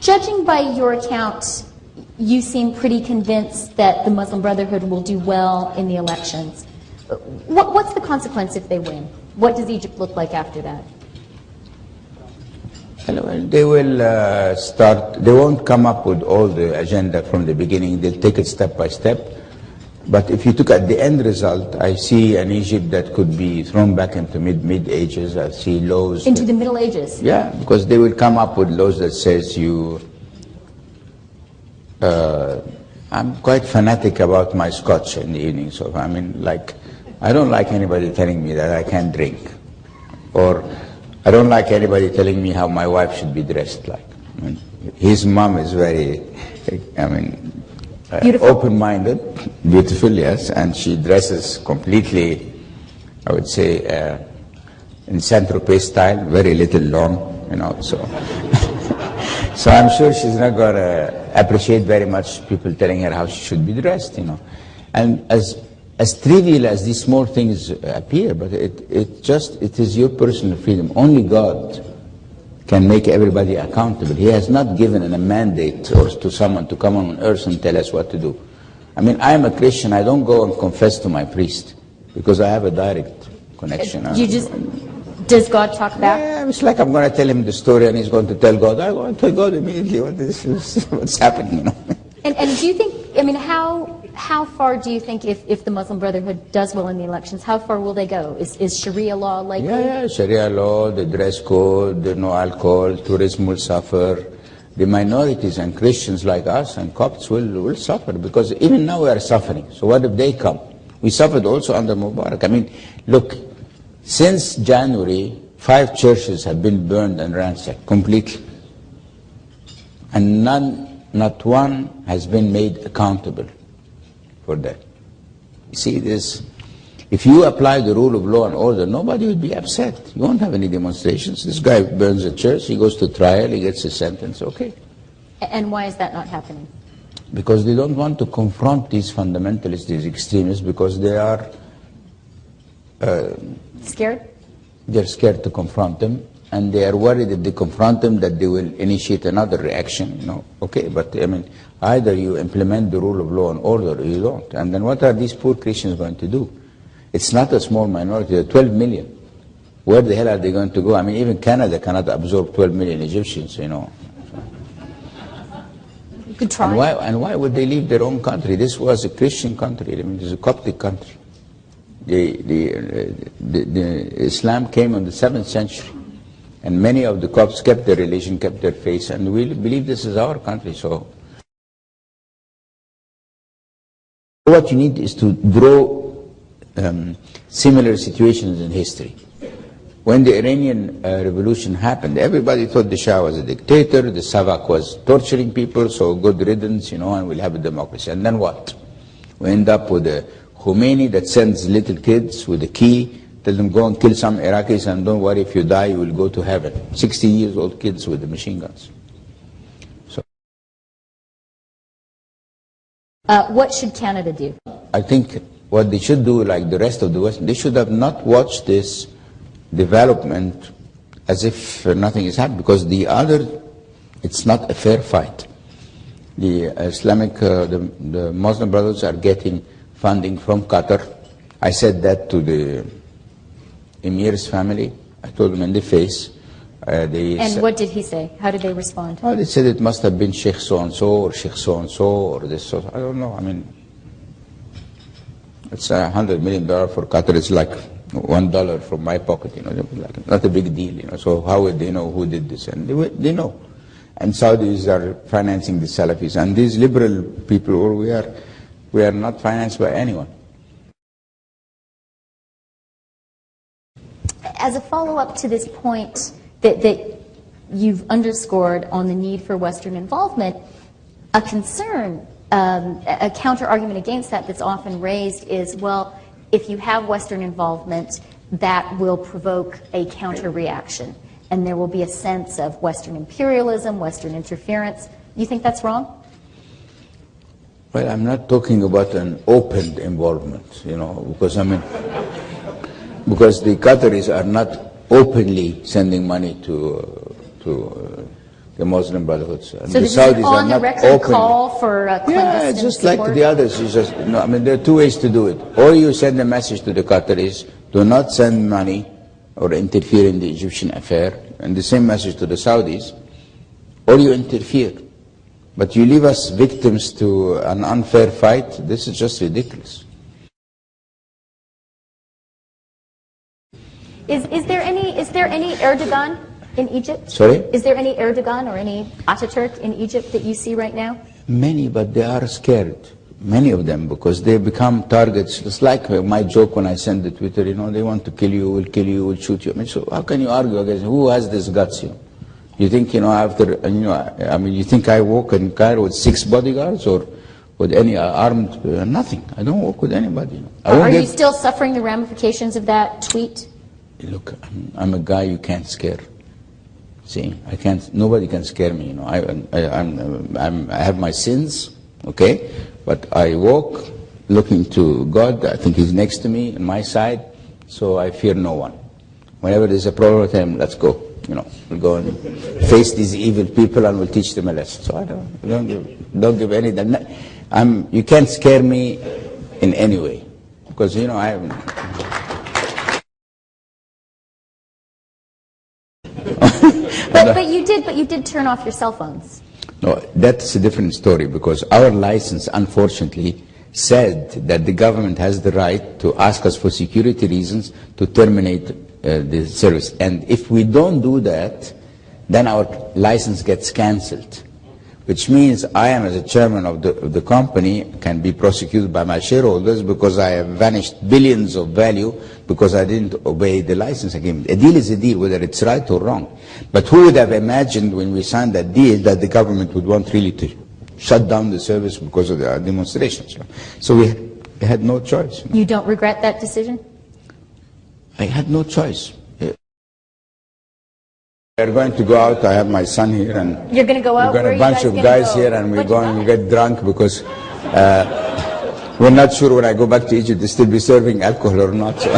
Judging by your account, you seem pretty convinced that the Muslim Brotherhood will do well in the elections. What's the consequence if they win? What does Egypt look like after that? They will they won't come up with all the agenda from the beginning. They'll take it step by step. But if you look at the end result, I see an Egypt that could be thrown back into mid ages. I see laws into the Middle Ages. Yeah, because they will come up with laws that says I'm quite fanatic about my scotch in the evening. So I mean, like, I don't like anybody telling me that I can't drink, or I don't like anybody telling me how my wife should be dressed like. I mean, his mom is very, open-minded, beautiful, yes, and she dresses completely, I would say, in Saint-Tropez style, very little long, so. So I'm sure she's not going to appreciate very much people telling her how she should be dressed, And as trivial as these small things appear, but it is your personal freedom. Only God can make everybody accountable. He has not given a mandate to someone to come on earth and tell us what to do. I mean, I am a Christian. I don't go and confess to my priest because I have a direct connection. Does God talk back? Yeah, it's like I'm going to tell him the story and he's going to tell God. I'm going to tell God immediately what's happening, And do you think, how far do you think if the Muslim Brotherhood does well in the elections, how far will they go? Is Sharia law likely? Yeah, Sharia law, the dress code, the no alcohol, tourism will suffer. The minorities and Christians like us and Copts will suffer because even now we are suffering. So what if they come? We suffered also under Mubarak. I mean, look, since January, 5 churches have been burned and ransacked completely. And not one has been made accountable for that. You see this, if you apply the rule of law and order, nobody would be upset. You won't have any demonstrations. This guy burns a church, he goes to trial, he gets a sentence, okay. And why is that not happening? Because they don't want to confront these fundamentalists, these extremists, because they are scared? They're scared to confront them, and they are worried if they confront them that they will initiate another reaction, Okay, but I mean, either you implement the rule of law and order or you don't. And then what are these poor Christians going to do? It's not a small minority, they're 12 million. Where the hell are they going to go? I mean, even Canada cannot absorb 12 million Egyptians, You could try. And why would they leave their own country? This was a Christian country. I mean, this is a Coptic country. The Islam came in the 7th century, and many of the Copts kept their religion, kept their faith, and we believe this is our country. So what you need is to draw similar situations in history. When the Iranian revolution happened, everybody thought the Shah was a dictator, the Savak was torturing people, so good riddance, and we'll have a democracy. And then what? We end up with a Khomeini that sends little kids with a key, tell them go and kill some Iraqis and don't worry, if you die you will go to heaven. 16-year-old kids with the machine guns. So, what should Canada do? I think what they should do, like the rest of the West, they should have not watched this development as if nothing is happening, because it's not a fair fight. The the Muslim brothers are getting funding from Qatar. I said that to the Emir's family. I told them in the face. And what did he say? How did they respond? Well, they said it must have been Sheikh so-and-so or Sheikh so-and-so or this. So I don't know. I mean, it's $100 million for Qatar. It's like $1 from my pocket, not a big deal, So how would they know who did this? And they know. And Saudis are financing the Salafis. And these liberal people, we are not financed by anyone. As a follow-up to this point that you've underscored on the need for Western involvement, a concern, a counter-argument against that that's often raised is, well, if you have Western involvement, that will provoke a counter-reaction, and there will be a sense of Western imperialism, Western interference. You think that's wrong? Well, I'm not talking about an open involvement, because because the Qataris are not openly sending money to the Muslim Brotherhood. So this is an on-the-record call for clandestine it's just support? like the others. You just, no, I mean, there are two ways to do it. Or you send a message to the Qataris, do not send money or interfere in the Egyptian affair, and the same message to the Saudis, or you interfere. But you leave us victims to an unfair fight. This is just ridiculous. Is there any Erdogan in Egypt? Sorry? Is there any Erdogan or any Ataturk in Egypt that you see right now? Many, but they are scared. Many of them, because they become targets. It's like my joke when I send the Twitter, you know, they want to kill you, will shoot you. I mean, so how can you argue against who has this guts, you know? You think, you know, after, you know, I mean, you think I walk in Cairo with 6 bodyguards or with any armed, nothing. I don't walk with anybody. You know. Are you still suffering the ramifications of that tweet? Look, I'm a guy you can't scare. See, I can't, nobody can scare me, you know. I have my sins, okay? But I walk looking to God. I think He's next to me, on my side, so I fear no one. Whenever there's a problem with Him, let's go. You know, we'll go and face these evil people and we'll teach them a lesson. So I don't give any. You can't scare me in any way, because you know I haven't. But you did turn off your cell phones. No, that's a different story, because our license, unfortunately, said that the government has the right to ask us for security reasons to terminate the service. And if we don't do that, then our license gets cancelled, which means I am, as a chairman of the company, can be prosecuted by my shareholders because I have vanished billions of value because I didn't obey the license agreement. A deal is a deal, whether it's right or wrong. But who would have imagined when we signed that deal that the government would want really to shut down the service because of the demonstrations? So we had no choice. You don't regret that decision? I had no choice. We're going to go out. I have my son here, and you're going to go out. We've got a bunch of guys here, and we're going to get drunk because we're not sure when I go back to Egypt to still be serving alcohol or not. So.